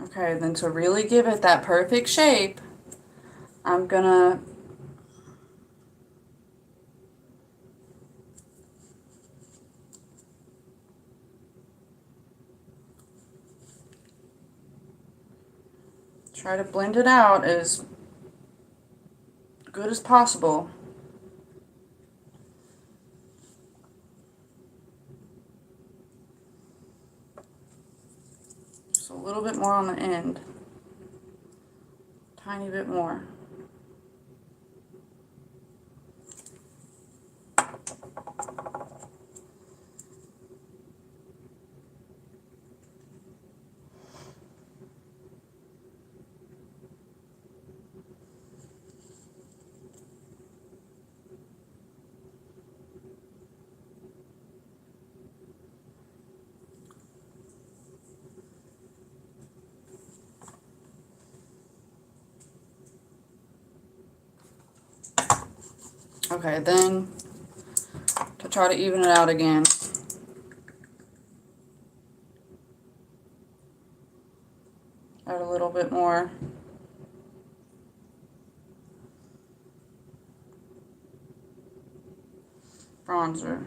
Okay, then to really give it that perfect shape, I'm gonna try to blend it out as good as possible. Just a little bit more on the end. Tiny bit more. Okay, then to try to even it out again, add a little bit more. Bronzer.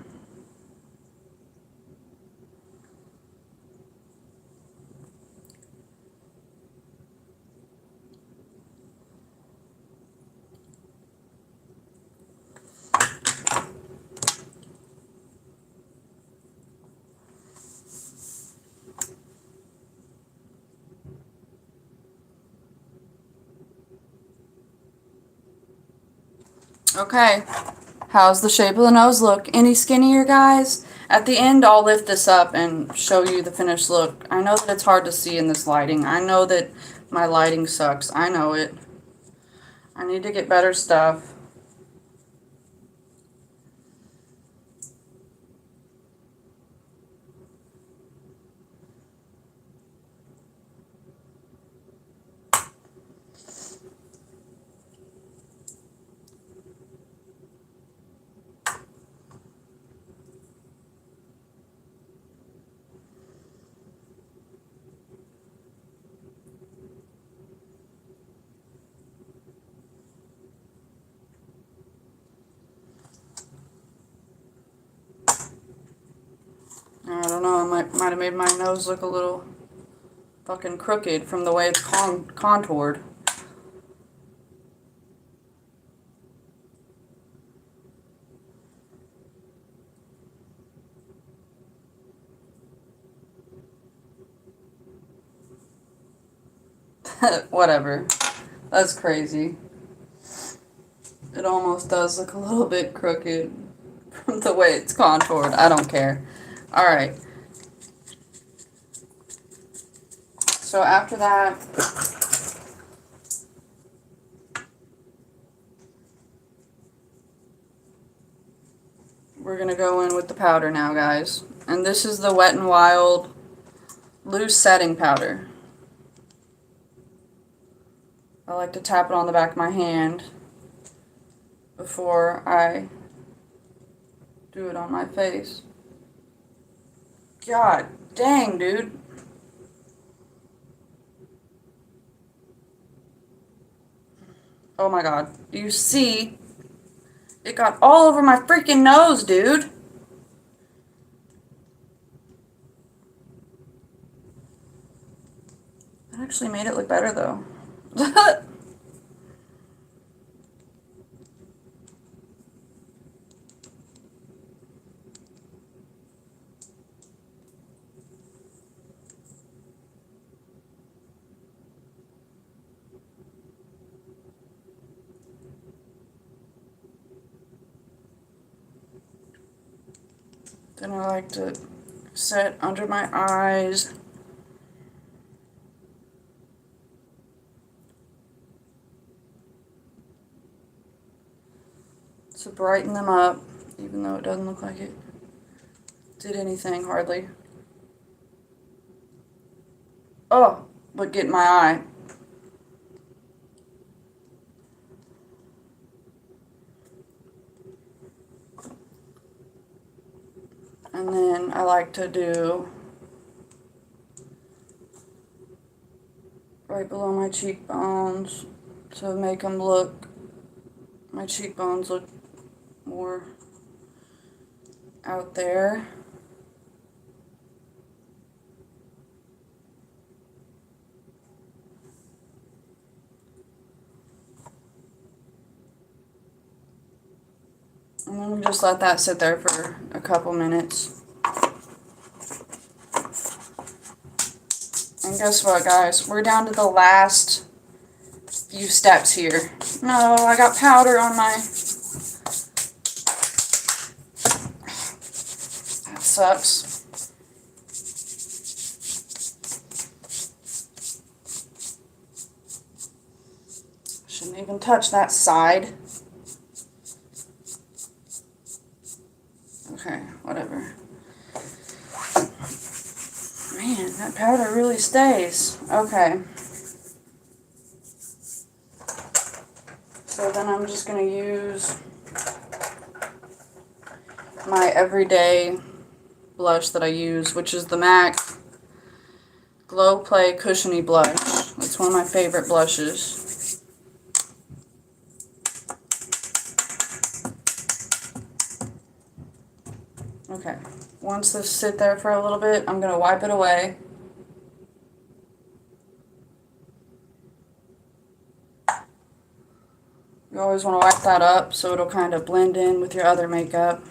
Okay, how's the shape of the nose look? Any skinnier, guys? At the end, I'll lift this up and show you the finished look. I know that it's hard to see in this lighting. I know that my lighting sucks. I know it. I need to get better stuff. I don't know, I might have made my nose look a little fucking crooked from the way it's contoured. Whatever. That's crazy. It almost does look a little bit crooked from the way it's contoured. I don't care. Alright. So after that, we're going to go in with the powder now, guys. And this is the Wet n Wild Loose Setting Powder. I like to tap it on the back of my hand before I do it on my face. God dang, dude. Oh my god. Do you see? It got all over my freaking nose, dude. That actually made it look better, though. Then I like to set under my eyes. To brighten them up, even though it doesn't look like it did anything hardly. Oh, but get in my eye. And then I like to do right below my cheekbones to make them look, my cheekbones look more out there. And then we just let that sit there for a couple minutes. And guess what, guys? We're down to the last few steps here. No, I got powder on my... That sucks. Shouldn't even touch that side. Okay, whatever. Man, that powder really stays. Okay. So then I'm just going to use my everyday blush that I use, which is the MAC Glow Play Cushiony Blush. It's one of my favorite blushes. Okay, once this sit there for a little bit, I'm going to wipe it away. You always want to wipe that up so it'll kind of blend in with your other makeup.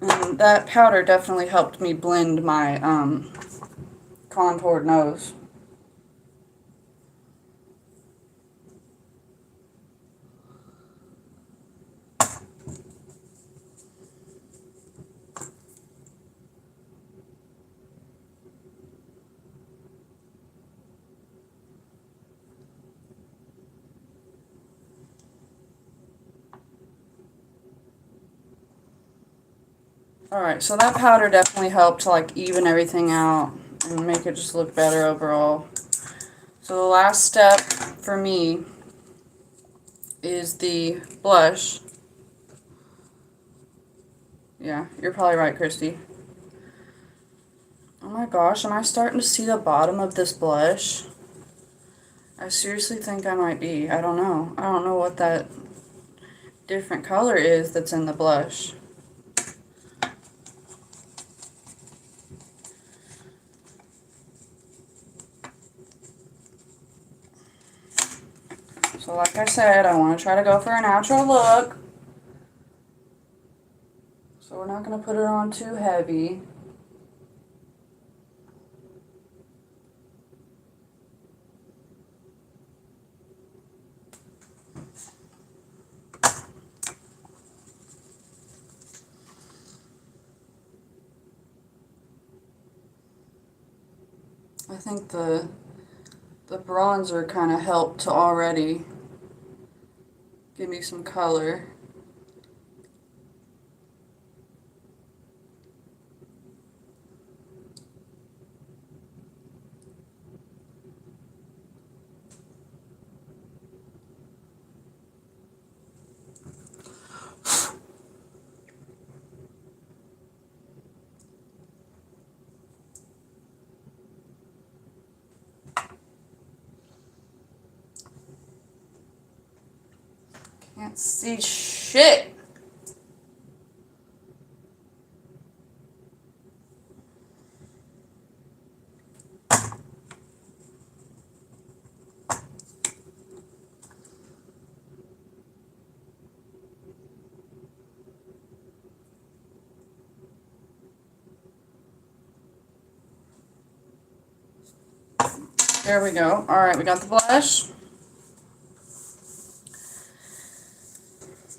And that powder definitely helped me blend my contoured nose. Alright, so that powder definitely helped to like even everything out and make it just look better overall. So the last step for me is the blush. Yeah, you're probably right, Christy. Oh my gosh, am I starting to see the bottom of this blush? I seriously think I might be. I don't know. I don't know what that different color is that's in the blush. So like I said, I want to try to go for a natural look. So we're not going to put it on too heavy. I think the bronzer kind of helped to already give me some color. Can't see shit. There we go. Alright, we got the blush.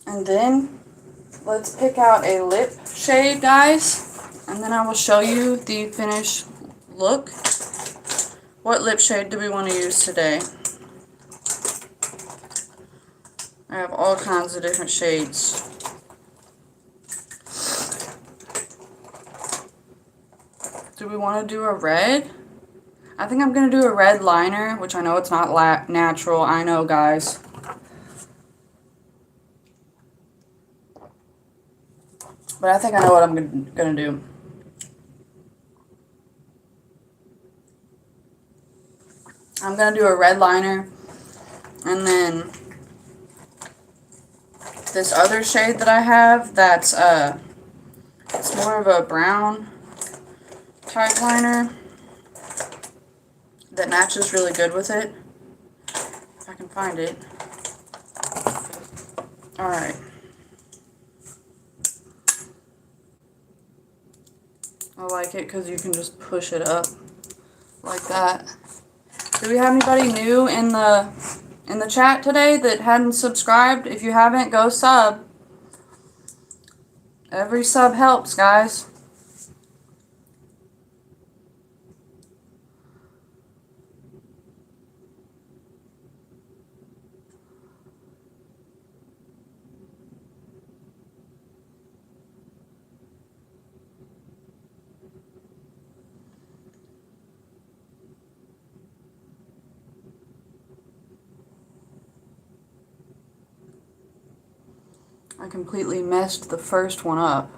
And then let's pick out a lip shade, guys. And then I will show you the finished look. What lip shade do we want to use today? I have all kinds of different shades. Do we want to do a red? I think I'm going to do a red liner, which I know it's not natural. I know, guys. But I think I know what I'm going to do. I'm going to do a red liner. And then this other shade that I have, that's it's more of a brown type liner that matches really good with it. If I can find it. Alright. I like it because you can just push it up like that. Do we have anybody new in the chat today that hadn't subscribed? If you haven't, go sub. Every sub helps, guys. I completely messed the first one up.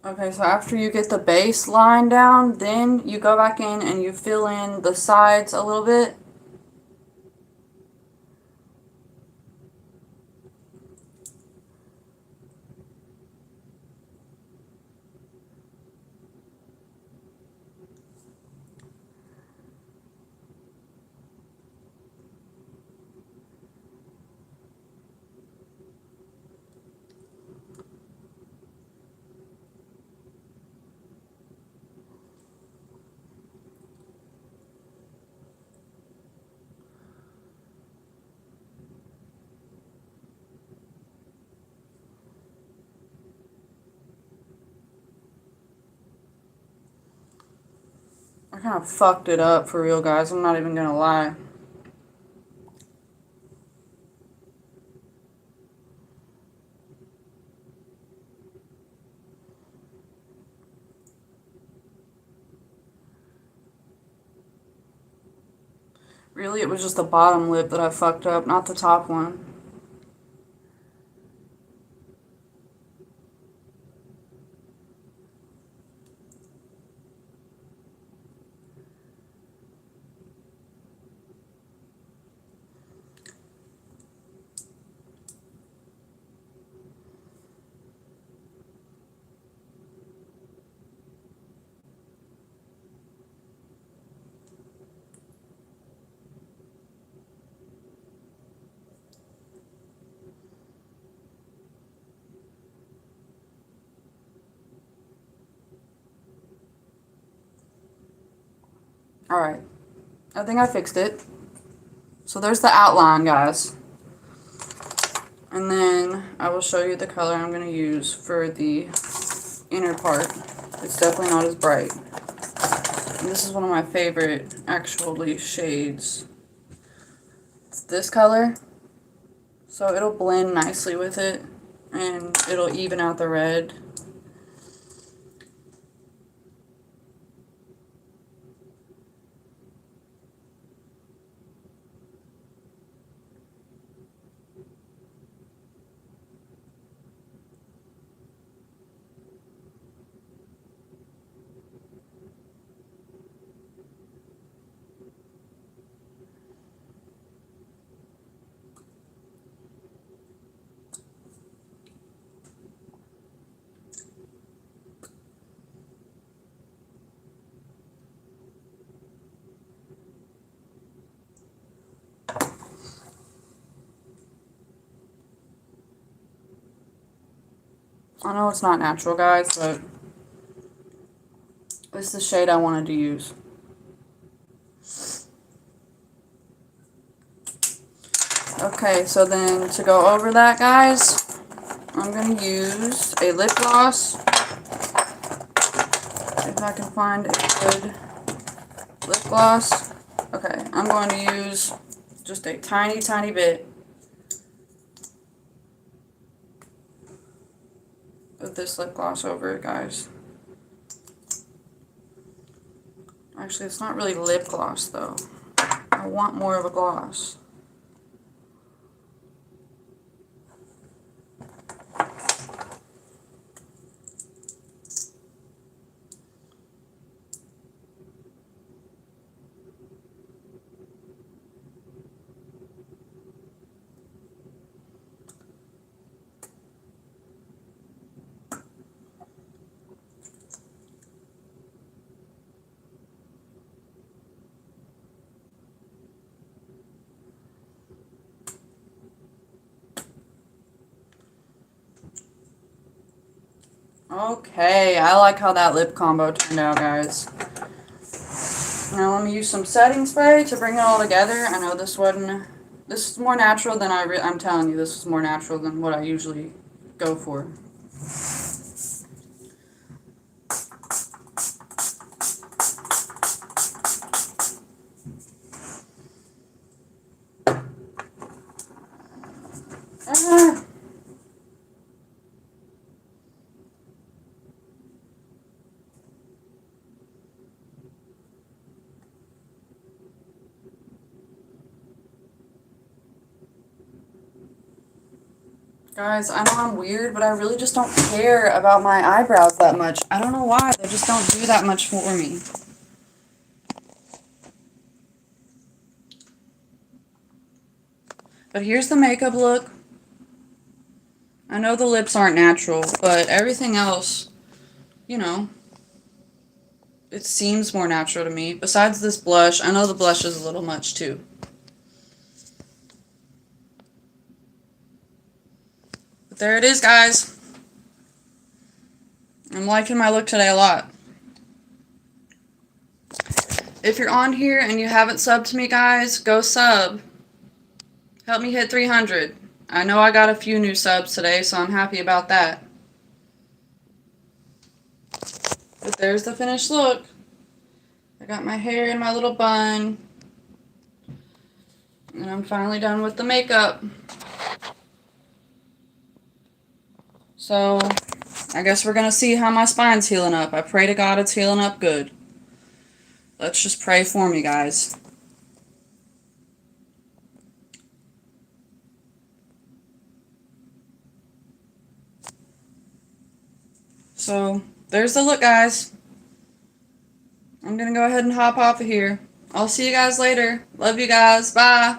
Okay, so after you get the base line down, then you go back in and you fill in the sides a little bit. kind of fucked it up for real, guys. I'm not even gonna lie. Really, it was just the bottom lip that I fucked up, not the top one. Alright, I think I fixed it. So there's the outline, guys. And then I will show you the color I'm going to use for the inner part. It's definitely not as bright. And this is one of my favorite, actually, shades. It's this color. So it'll blend nicely with it. And it'll even out the red. I know it's not natural, guys, but this is the shade I wanted to use. Okay, so then to go over that, guys, I'm going to use a lip gloss. If I can find a good lip gloss. Okay, I'm going to use just a tiny, tiny bit of this lip gloss over it, guys. Actually, it's not really lip gloss, though. I want more of a gloss. Okay, I like how that lip combo turned out, guys. Now let me use some setting spray to bring it all together. I know this is more natural than I'm telling you, this is more natural than what I usually go for. Ah. Guys, I know I'm weird, but I really just don't care about my eyebrows that much. I don't know why, they just don't do that much for me. But here's the makeup look. I know the lips aren't natural, but everything else, you know, it seems more natural to me. Besides this blush, I know the blush is a little much too. But there it is, guys. I'm liking my look today a lot. If you're on here and you haven't subbed to me, guys, go sub. Help me hit 300. I know I got a few new subs today, so I'm happy about that. But there's the finished look. I got my hair in my little bun. And I'm finally done with the makeup. So, I guess we're gonna see how my spine's healing up. I pray to God it's healing up good. Let's just pray for me, guys. So, there's the look, guys. I'm gonna go ahead and hop off of here. I'll see you guys later. Love you guys. Bye.